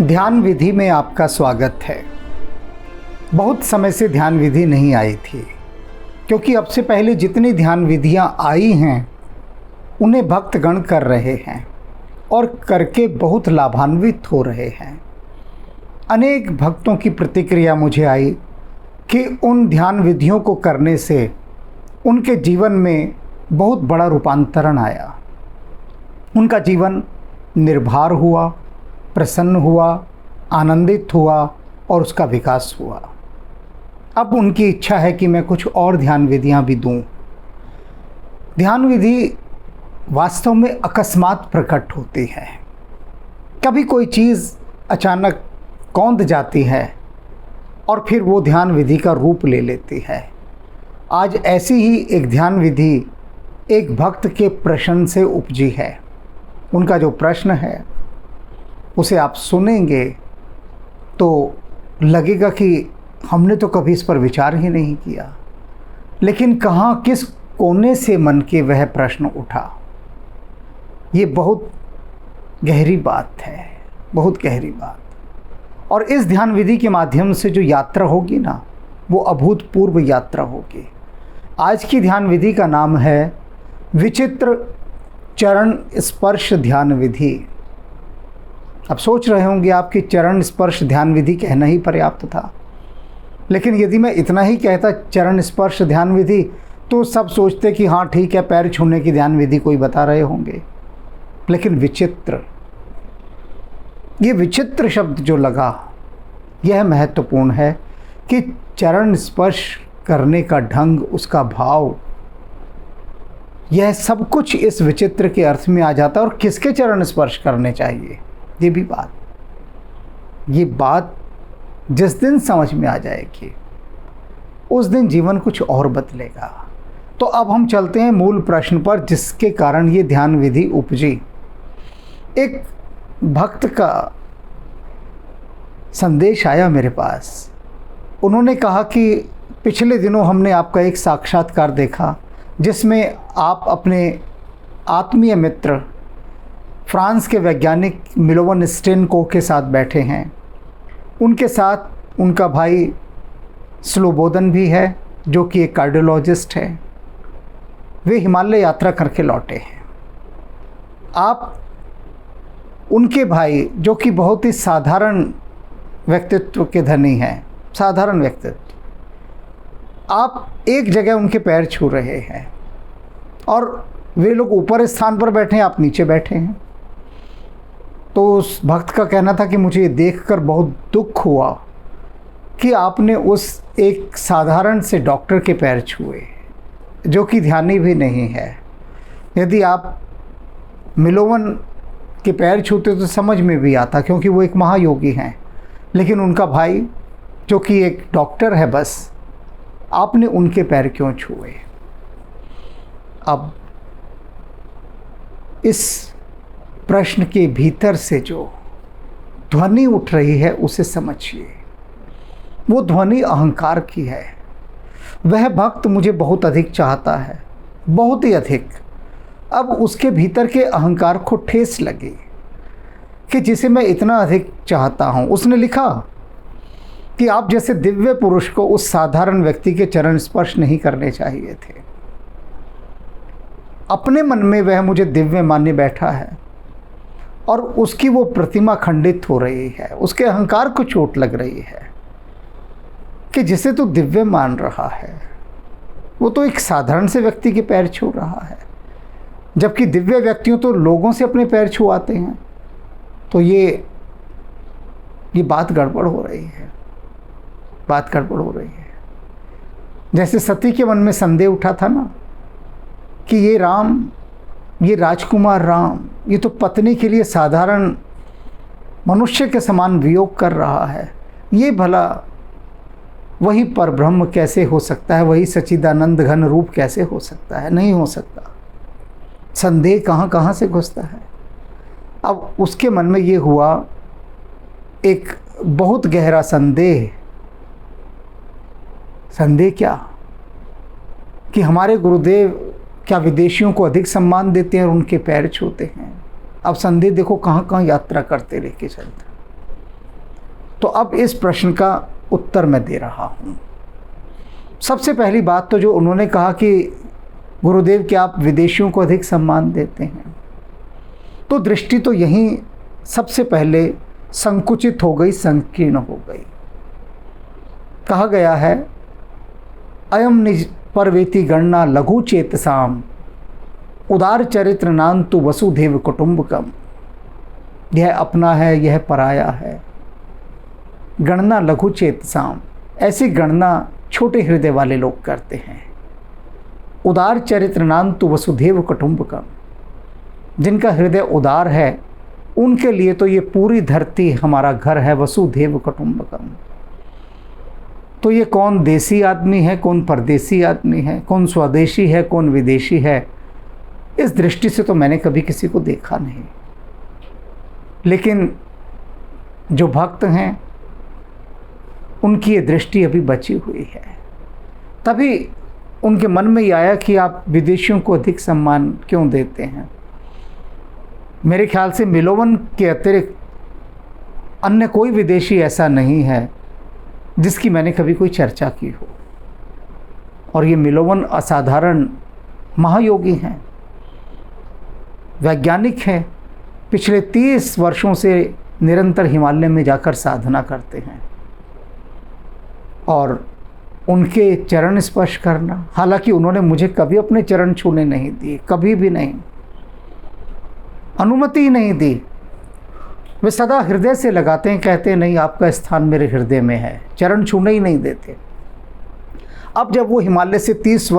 ध्यान विधि में आपका स्वागत है। बहुत समय से ध्यान विधि नहीं आई थी, क्योंकि अब से पहले जितनी ध्यान विधियां आई हैं उन्हें भक्तगण कर रहे हैं और करके बहुत लाभान्वित हो रहे हैं। अनेक भक्तों की प्रतिक्रिया मुझे आई कि उन ध्यान विधियों को करने से उनके जीवन में बहुत बड़ा रूपांतरण आया। उनका जीवन निर्भर हुआ, प्रसन्न हुआ, आनंदित हुआ और उसका विकास हुआ। अब उनकी इच्छा है कि मैं कुछ और ध्यान विधियां भी दूं। ध्यान विधि वास्तव में अकस्मात प्रकट होती है। कभी कोई चीज़ अचानक कौंध जाती है और फिर वो ध्यान विधि का रूप ले लेती है। आज ऐसी ही एक ध्यान विधि एक भक्त के प्रश्न से उपजी है। उनका जो प्रश्न है उसे आप सुनेंगे तो लगेगा कि हमने तो कभी इस पर विचार ही नहीं किया, लेकिन कहाँ किस कोने से मन के वह प्रश्न उठा। ये बहुत गहरी बात है, बहुत गहरी बात। और इस ध्यान विधि के माध्यम से जो यात्रा होगी ना, वो अभूतपूर्व यात्रा होगी। आज की ध्यान विधि का नाम है विचित्र चरण स्पर्श ध्यान विधि। अब सोच रहे होंगे आपकी चरण स्पर्श ध्यान विधि कहना ही पर्याप्त था, लेकिन यदि मैं इतना ही कहता चरण स्पर्श ध्यान विधि तो सब सोचते कि हाँ ठीक है, पैर छूने की ध्यान विधि कोई बता रहे होंगे। लेकिन विचित्र, ये विचित्र शब्द जो लगा यह महत्वपूर्ण है कि चरण स्पर्श करने का ढंग, उसका भाव, यह सब कुछ इस विचित्र के अर्थ में आ जाता है। और किसके चरण स्पर्श करने चाहिए, ये भी बात, ये बात जिस दिन समझ में आ जाएगी उस दिन जीवन कुछ और बदलेगा। तो अब हम चलते हैं मूल प्रश्न पर, जिसके कारण ये ध्यान विधि उपजी। एक भक्त का संदेश आया मेरे पास। उन्होंने कहा कि पिछले दिनों हमने आपका एक साक्षात्कार देखा जिसमें आप अपने आत्मीय मित्र फ्रांस के वैज्ञानिक मिलोवन स्टेनको के साथ बैठे हैं। उनके साथ उनका भाई स्लोबोदन भी है, जो कि एक कार्डियोलॉजिस्ट है। वे हिमालय यात्रा करके लौटे हैं। आप उनके भाई, जो कि बहुत ही साधारण व्यक्तित्व के धनी हैं, साधारण व्यक्तित्व, आप एक जगह उनके पैर छू रहे हैं और वे लोग ऊपर स्थान पर बैठे हैं, आप नीचे बैठे हैं। तो उस भक्त का कहना था कि मुझे ये देखकर बहुत दुख हुआ कि आपने उस एक साधारण से डॉक्टर के पैर छुए, जो कि ध्यानी भी नहीं है। यदि आप मिलोवन के पैर छूते तो समझ में भी आता, क्योंकि वो एक महायोगी हैं। लेकिन उनका भाई, जो कि एक डॉक्टर है, बस आपने उनके पैर क्यों छुए। अब इस प्रश्न के भीतर से जो ध्वनि उठ रही है उसे समझिए। वो ध्वनि अहंकार की है। वह भक्त मुझे बहुत अधिक चाहता है, बहुत ही अधिक। अब उसके भीतर के अहंकार को ठेस लगी कि जिसे मैं इतना अधिक चाहता हूँ। उसने लिखा कि आप जैसे दिव्य पुरुष को उस साधारण व्यक्ति के चरण स्पर्श नहीं करने चाहिए थे। अपने मन में वह मुझे दिव्य मानने बैठा है और उसकी वो प्रतिमा खंडित हो रही है। उसके अहंकार को चोट लग रही है कि जिसे तो दिव्य मान रहा है वो तो एक साधारण से व्यक्ति के पैर छू रहा है, जबकि दिव्य व्यक्तियों तो लोगों से अपने पैर छुआते हैं। तो ये बात गड़बड़ हो रही है, बात गड़बड़ हो रही है। जैसे सती के मन में संदेह उठा था ना कि ये राम, ये राजकुमार राम, ये तो पत्नी के लिए साधारण मनुष्य के समान वियोग कर रहा है। ये भला वही परब्रह्म कैसे हो सकता है, वही सच्चिदानंद घन रूप कैसे हो सकता है। नहीं हो सकता। संदेह कहाँ कहाँ से घुसता है। अब उसके मन में ये हुआ, एक बहुत गहरा संदेह। संदेह क्या कि हमारे गुरुदेव क्या विदेशियों को अधिक सम्मान देते हैं और उनके पैर छूते हैं। अब संदेह देखो कहाँ कहाँ यात्रा करते लेके चलते। तो अब इस प्रश्न का उत्तर मैं दे रहा हूँ। सबसे पहली बात तो जो उन्होंने कहा कि गुरुदेव क्या आप विदेशियों को अधिक सम्मान देते हैं, तो दृष्टि तो यहीं सबसे पहले संकुचित हो गई, संकीर्ण हो गई। कहा गया है अयम निज परवेति गणना लघु चेतसाम उदार चरित्र नान्तु वसुधैव कुटुंबकम। यह अपना है, यह पराया है। गणना लघु चेतसाम, ऐसी गणना छोटे हृदय वाले लोग करते हैं। उदार चरित्र नान्तु वसुधैव कुटुंबकम, जिनका हृदय उदार है उनके लिए तो ये पूरी धरती हमारा घर है। वसुधैव कुटुंबकम, तो ये कौन देसी आदमी है, कौन परदेसी आदमी है, कौन स्वदेशी है, कौन विदेशी है, इस दृष्टि से तो मैंने कभी किसी को देखा नहीं। लेकिन जो भक्त हैं उनकी ये दृष्टि अभी बची हुई है। तभी उनके मन में ये आया कि आप विदेशियों को अधिक सम्मान क्यों देते हैं। मेरे ख्याल से मिलोवन के अतिरिक्त अन्य कोई विदेशी ऐसा नहीं है जिसकी मैंने कभी कोई चर्चा की हो। और ये मिलोवन असाधारण महायोगी हैं, वैज्ञानिक हैं, पिछले 30 वर्षों से निरंतर हिमालय में जाकर साधना करते हैं। और उनके चरण स्पर्श करना, हालांकि उन्होंने मुझे कभी अपने चरण छूने नहीं दिए, कभी भी नहीं, अनुमति ही नहीं दी। वे सदा हृदय से लगाते हैं, कहते हैं नहीं आपका स्थान मेरे हृदय में है, चरण छूने ही नहीं देते। अब जब वो हिमालय से 30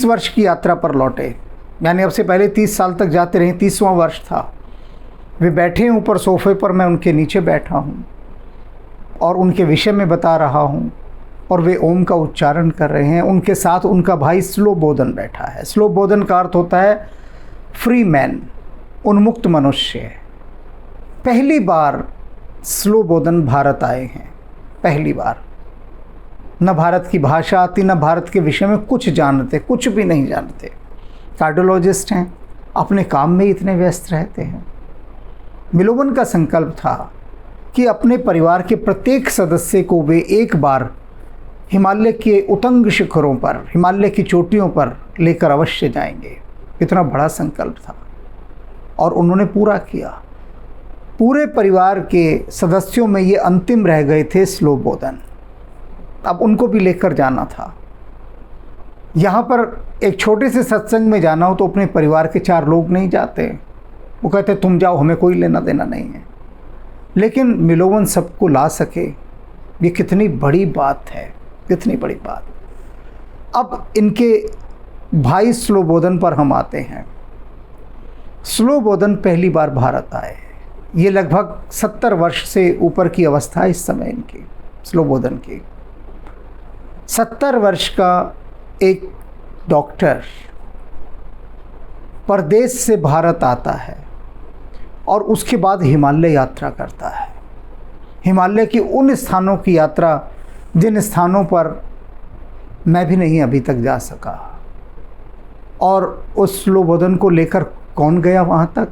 वर्ष की यात्रा पर लौटे, यानी अब से पहले 30 साल तक जाते रहे, 30वां वर्ष था, वे बैठे हैं ऊपर सोफे पर, मैं उनके नीचे बैठा हूँ और उनके विषय में बता रहा हूँ और वे ओम का उच्चारण कर रहे हैं। उनके साथ उनका भाई स्लोबोधन बैठा है। स्लोबोधन का अर्थ होता है फ्री मैन, उन्मुक्त मनुष्य। पहली बार स्लोबोधन भारत आए हैं, पहली बार। न भारत की भाषा आती, न भारत के विषय में कुछ जानते, कुछ भी नहीं जानते। कार्डियोलॉजिस्ट हैं, अपने काम में इतने व्यस्त रहते हैं। मिलोवन का संकल्प था कि अपने परिवार के प्रत्येक सदस्य को वे एक बार हिमालय के उतंग शिखरों पर, हिमालय की चोटियों पर लेकर अवश्य जाएंगे। इतना बड़ा संकल्प था और उन्होंने पूरा किया। पूरे परिवार के सदस्यों में ये अंतिम रह गए थे स्लोबोधन। अब उनको भी लेकर जाना था। यहाँ पर एक छोटे से सत्संग में जाना हो तो अपने परिवार के 4 लोग नहीं जाते, वो कहते तुम जाओ, हमें कोई लेना देना नहीं है। लेकिन मिलोवन सबको ला सके, ये कितनी बड़ी बात है, कितनी बड़ी बात। अब इनके भाई स्लोबोधन पर हम आते हैं। स्लोबोधन पहली बार भारत आए, ये लगभग 70 वर्ष से ऊपर की अवस्था है इस समय इनकी, स्लोबोधन की। 70 वर्ष का एक डॉक्टर परदेश से भारत आता है और उसके बाद हिमालय यात्रा करता है। हिमालय की उन स्थानों की यात्रा जिन स्थानों पर मैं भी नहीं अभी तक जा सका। और उस स्लोबोधन को लेकर कौन गया वहाँ तक?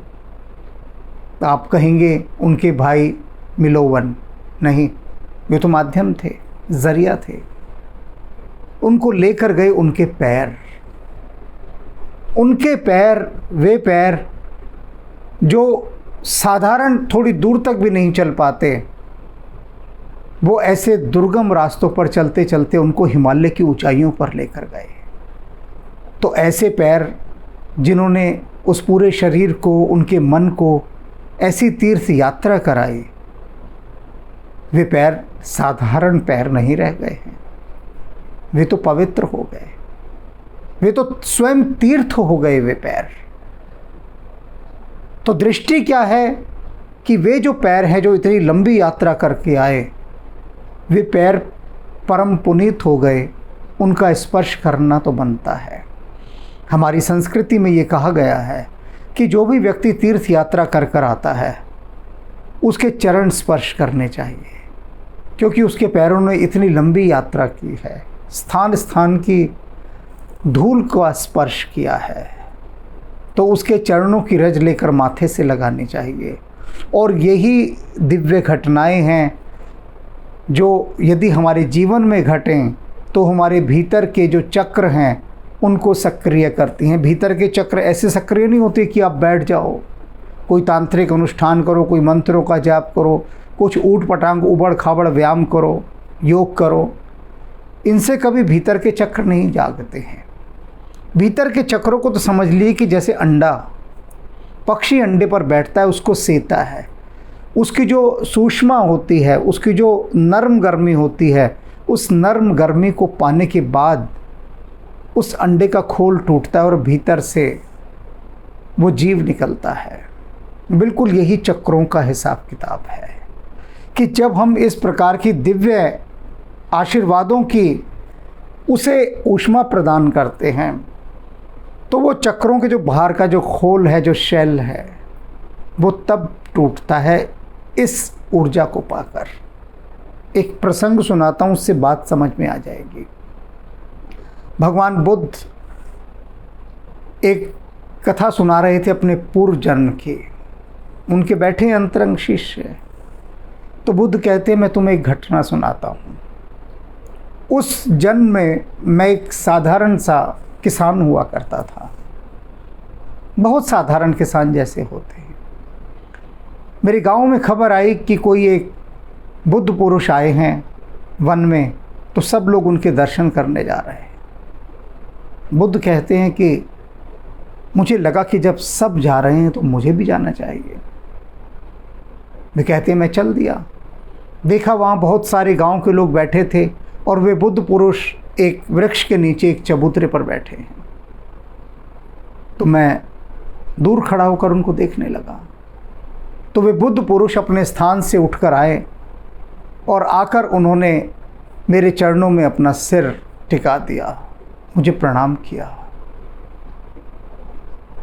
आप कहेंगे उनके भाई मिलोवन, नहीं, वे तो माध्यम थे, जरिया थे। उनको लेकर गए उनके पैर, उनके पैर, वे पैर जो साधारण थोड़ी दूर तक भी नहीं चल पाते, वो ऐसे दुर्गम रास्तों पर चलते चलते उनको हिमालय की ऊंचाइयों पर लेकर गए। तो ऐसे पैर जिन्होंने उस पूरे शरीर को, उनके मन को ऐसी तीर्थ यात्रा कराई, वे पैर साधारण पैर नहीं रह गए हैं, वे तो पवित्र हो गए, वे तो स्वयं तीर्थ हो गए वे पैर। तो दृष्टि क्या है कि वे जो पैर हैं जो इतनी लंबी यात्रा करके आए, वे पैर परम पुनीत हो गए, उनका स्पर्श करना तो बनता है। हमारी संस्कृति में ये कहा गया है कि जो भी व्यक्ति तीर्थ यात्रा कर कर आता है उसके चरण स्पर्श करने चाहिए, क्योंकि उसके पैरों ने इतनी लंबी यात्रा की है, स्थान स्थान की धूल का स्पर्श किया है, तो उसके चरणों की रज लेकर माथे से लगानी चाहिए और यही दिव्य घटनाएं हैं जो यदि हमारे जीवन में घटें तो हमारे भीतर के जो चक्र हैं उनको सक्रिय करती हैं। भीतर के चक्र ऐसे सक्रिय नहीं होते कि आप बैठ जाओ, कोई तांत्रिक अनुष्ठान करो, कोई मंत्रों का जाप करो, कुछ ऊट पटांग उबड़ खाबड़ व्यायाम करो, योग करो, इनसे कभी भीतर के चक्र नहीं जागते हैं। भीतर के चक्रों को तो समझ लिए कि जैसे अंडा, पक्षी अंडे पर बैठता है, उसको सेता है, उसकी जो सूक्ष्मा होती है, उसकी जो नर्म गर्मी होती है, उस नर्म गर्मी को पाने के बाद उस अंडे का खोल टूटता है और भीतर से वो जीव निकलता है। बिल्कुल यही चक्रों का हिसाब किताब है कि जब हम इस प्रकार की दिव्य आशीर्वादों की उसे ऊष्मा प्रदान करते हैं तो वो चक्रों के जो बाहर का जो खोल है, जो शेल है, वो तब टूटता है इस ऊर्जा को पाकर। एक प्रसंग सुनाता हूँ, उससे बात समझ में आ जाएगी। भगवान बुद्ध एक कथा सुना रहे थे अपने पूर्व जन्म की। उनके बैठे अंतरंग शिष्य, तो बुद्ध कहते हैं मैं तुम्हें एक घटना सुनाता हूँ। उस जन्म में मैं एक साधारण सा किसान हुआ करता था, बहुत साधारण किसान जैसे होते हैं। मेरे गांव में खबर आई कि कोई एक बुद्ध पुरुष आए हैं वन में, तो सब लोग उनके दर्शन करने जा रहे हैं। बुद्ध कहते हैं कि मुझे लगा कि जब सब जा रहे हैं तो मुझे भी जाना चाहिए। वे कहते हैं मैं चल दिया। देखा वहाँ बहुत सारे गांव के लोग बैठे थे और वे बुद्ध पुरुष एक वृक्ष के नीचे एक चबूतरे पर बैठे हैं। तो मैं दूर खड़ा होकर उनको देखने लगा। तो वे बुद्ध पुरुष अपने स्थान से उठकर आए और आकर उन्होंने मेरे चरणों में अपना सिर टिका दिया, मुझे प्रणाम किया।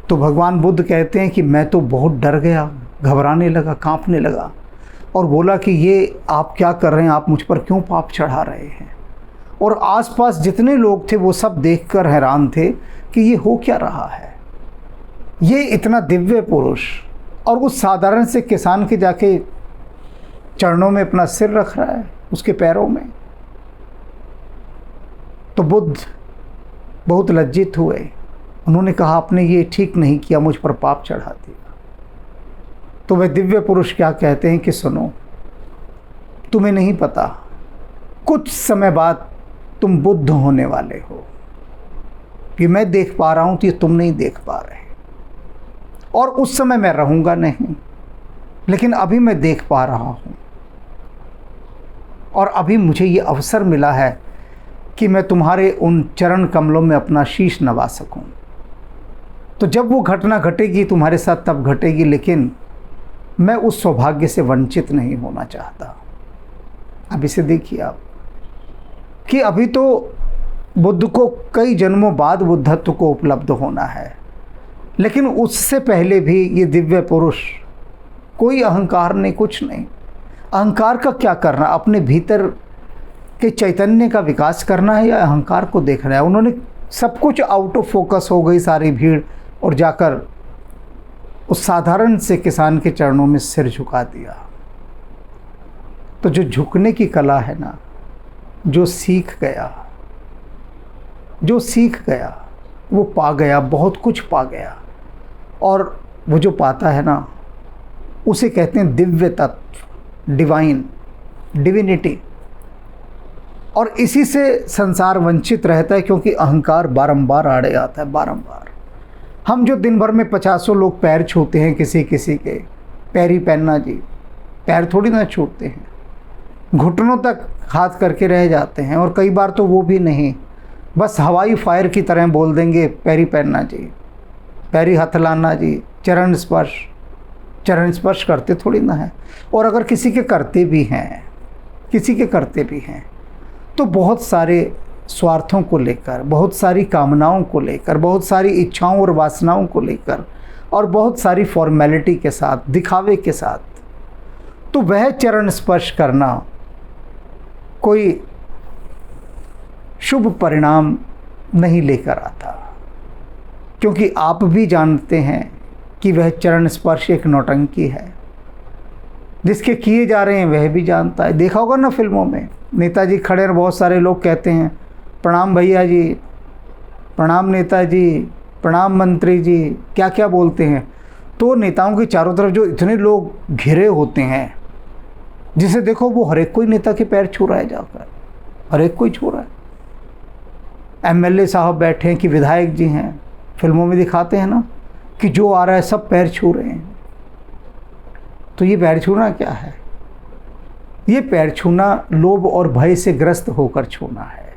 तो भगवान बुद्ध कहते हैं कि मैं तो बहुत डर गया, घबराने लगा, कांपने लगा और बोला कि ये आप क्या कर रहे हैं, आप मुझ पर क्यों पाप चढ़ा रहे हैं। और आसपास जितने लोग थे वो सब देखकर हैरान थे कि ये हो क्या रहा है। ये इतना दिव्य पुरुष और उस साधारण से किसान के जाके चरणों में अपना सिर रख रहा है, उसके पैरों में। तो बुद्ध बहुत लज्जित हुए। उन्होंने कहा आपने ये ठीक नहीं किया, मुझ पर पाप चढ़ा दिया। तो वह दिव्य पुरुष क्या कहते हैं कि सुनो, तुम्हें नहीं पता, कुछ समय बाद तुम बुद्ध होने वाले हो। कि मैं देख पा रहा हूं तो ये तुम नहीं देख पा रहे, और उस समय मैं रहूंगा नहीं, लेकिन अभी मैं देख पा रहा हूं और अभी मुझे ये अवसर मिला है कि मैं तुम्हारे उन चरण कमलों में अपना शीश नवा सकूं। तो जब वो घटना घटेगी तुम्हारे साथ तब घटेगी, लेकिन मैं उस सौभाग्य से वंचित नहीं होना चाहता। अब इसे देखिए आप कि अभी तो बुद्ध को कई जन्मों बाद बुद्धत्व को उपलब्ध होना है, लेकिन उससे पहले भी ये दिव्य पुरुष कोई अहंकार नहीं, कुछ नहीं। अहंकार का क्या करना, अपने भीतर के चैतन्य का विकास करना है या अहंकार को देखना है। उन्होंने सब कुछ आउट ऑफ फोकस हो गई सारी भीड़ और जाकर उस साधारण से किसान के चरणों में सिर झुका दिया। तो जो झुकने की कला है ना, जो सीख गया वो पा गया, बहुत कुछ पा गया। और वो जो पाता है ना उसे कहते हैं दिव्य तत्व, डिविनिटी। और इसी से संसार वंचित रहता है, क्योंकि अहंकार बारंबार आड़े आता है, बारंबार। हम जो दिन भर में 50 लोग पैर छूते हैं किसी किसी के, पैरी पहनना जी, पैर थोड़ी ना छूटते हैं, घुटनों तक हाथ करके रह जाते हैं। और कई बार तो वो भी नहीं, बस हवाई फायर की तरह बोल देंगे पैरी पहनना जी, पैरी हथलाना जी, चरण स्पर्श करते थोड़ी ना है। और अगर किसी के करते भी हैं तो बहुत सारे स्वार्थों को लेकर, बहुत सारी कामनाओं को लेकर, बहुत सारी इच्छाओं और वासनाओं को लेकर, और बहुत सारी फॉर्मेलिटी के साथ, दिखावे के साथ। तो वह चरण स्पर्श करना कोई शुभ परिणाम नहीं लेकर आता, क्योंकि आप भी जानते हैं कि वह चरण स्पर्श एक नौटंकी है। जिसके किए जा रहे हैं वह भी जानता है। देखा होगा ना फिल्मों में, नेताजी खड़े और बहुत सारे लोग कहते हैं प्रणाम भैया जी, प्रणाम नेताजी, प्रणाम मंत्री जी, क्या क्या बोलते हैं। तो नेताओं के चारों तरफ जो इतने लोग घिरे होते हैं, जिसे देखो वो हर एक कोई नेता के पैर छू रहा है जाकर, हर एक कोई छू रहा है। एमएलए साहब बैठे हैं कि विधायक जी हैं, फिल्मों में दिखाते हैं ना कि जो आ रहा है सब पैर छू रहे हैं। तो ये पैर छूना क्या है? ये पैर छूना लोभ और भय से ग्रस्त होकर छूना है।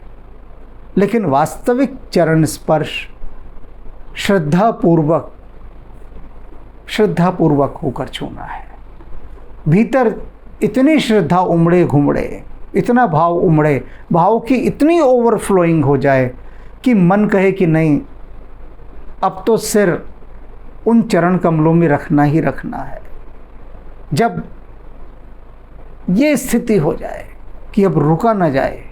लेकिन वास्तविक चरण स्पर्श श्रद्धापूर्वक होकर छूना है। भीतर इतनी श्रद्धा उमड़े घुमड़े, इतना भाव उमड़े, भाव की इतनी ओवरफ्लोइंग हो जाए कि मन कहे कि नहीं, अब तो सिर उन चरण कमलों में रखना ही रखना है। जब ये स्थिति हो जाए कि अब रुका न जाए,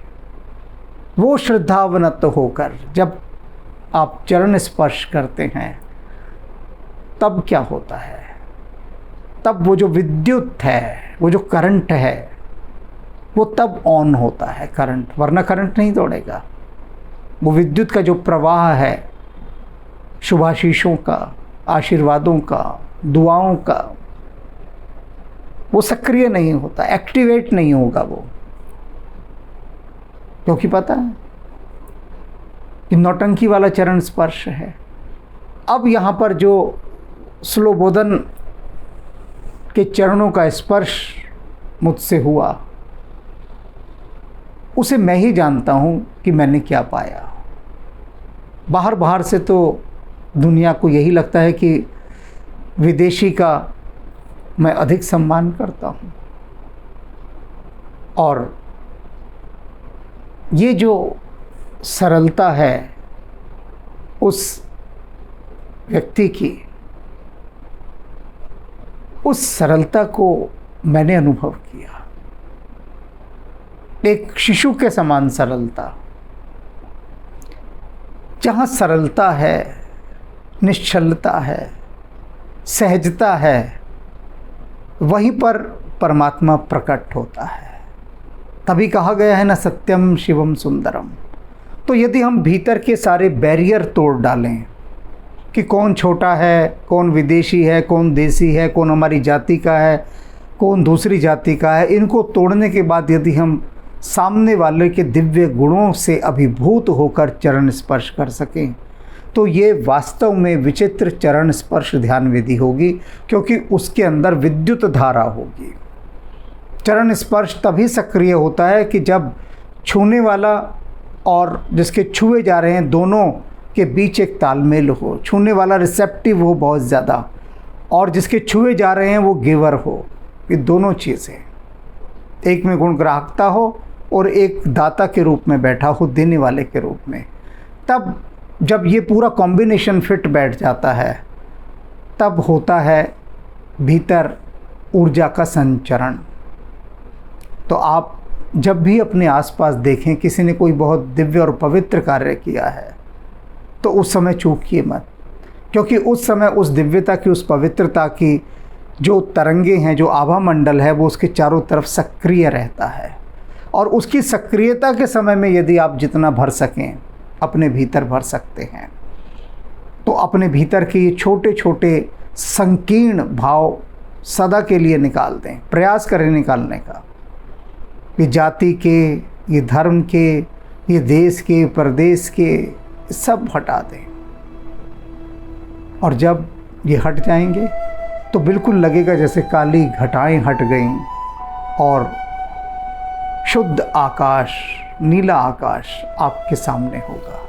वो श्रद्धावनत होकर जब आप चरण स्पर्श करते हैं, तब क्या होता है? तब वो जो विद्युत है, वो जो करंट है, वो तब ऑन होता है करंट, वरना करंट नहीं दौड़ेगा। वो विद्युत का जो प्रवाह है, शुभाशीषों का, आशीर्वादों का, दुआओं का, वो सक्रिय नहीं होता, एक्टिवेट नहीं होगा वो। क्योंकि पता है कि नौटंकी वाला चरण स्पर्श है। अब यहाँ पर जो स्लोबोधन के चरणों का स्पर्श मुझसे हुआ, उसे मैं ही जानता हूँ कि मैंने क्या पाया। बाहर से तो दुनिया को यही लगता है कि विदेशी का मैं अधिक सम्मान करता हूँ, और ये जो सरलता है उस व्यक्ति की, उस सरलता को मैंने अनुभव किया। एक शिशु के समान सरलता। जहाँ सरलता है, निश्चलता है, सहजता है, वहीं पर परमात्मा प्रकट होता है। तभी कहा गया है ना, सत्यम शिवम सुंदरम। तो यदि हम भीतर के सारे बैरियर तोड़ डालें कि कौन छोटा है, कौन विदेशी है, कौन देसी है, कौन हमारी जाति का है, कौन दूसरी जाति का है, इनको तोड़ने के बाद यदि हम सामने वाले के दिव्य गुणों से अभिभूत होकर चरण स्पर्श कर सकें, तो ये वास्तव में विचित्र चरण स्पर्श ध्यान विधि होगी, क्योंकि उसके अंदर विद्युत धारा होगी। चरण स्पर्श तभी सक्रिय होता है कि जब छूने वाला और जिसके छुए जा रहे हैं दोनों के बीच एक तालमेल हो, छूने वाला रिसेप्टिव हो बहुत ज़्यादा, और जिसके छुए जा रहे हैं वो गिवर हो। ये दोनों चीज़ें, एक में गुण ग्राहकता हो और एक दाता के रूप में बैठा हो, देने वाले के रूप में। तब जब ये पूरा कॉम्बिनेशन फिट बैठ जाता है, तब होता है भीतर ऊर्जा का संचरण। तो आप जब भी अपने आसपास देखें किसी ने कोई बहुत दिव्य और पवित्र कार्य किया है, तो उस समय चूकिए मत, क्योंकि उस समय उस दिव्यता की, उस पवित्रता की जो तरंगे हैं, जो आभा मंडल है, वो उसके चारों तरफ सक्रिय रहता है। और उसकी सक्रियता के समय में यदि आप जितना भर सकें, अपने भीतर भर सकते हैं, तो अपने भीतर के ये छोटे छोटे संकीर्ण भाव सदा के लिए निकाल दें। प्रयास करें निकालने का। ये जाति के, ये धर्म के, ये देश के, प्रदेश के, सब हटा दें। और जब ये हट जाएंगे तो बिल्कुल लगेगा जैसे काली घटाएं हट गईं और शुद्ध आकाश, नीला आकाश आपके सामने होगा।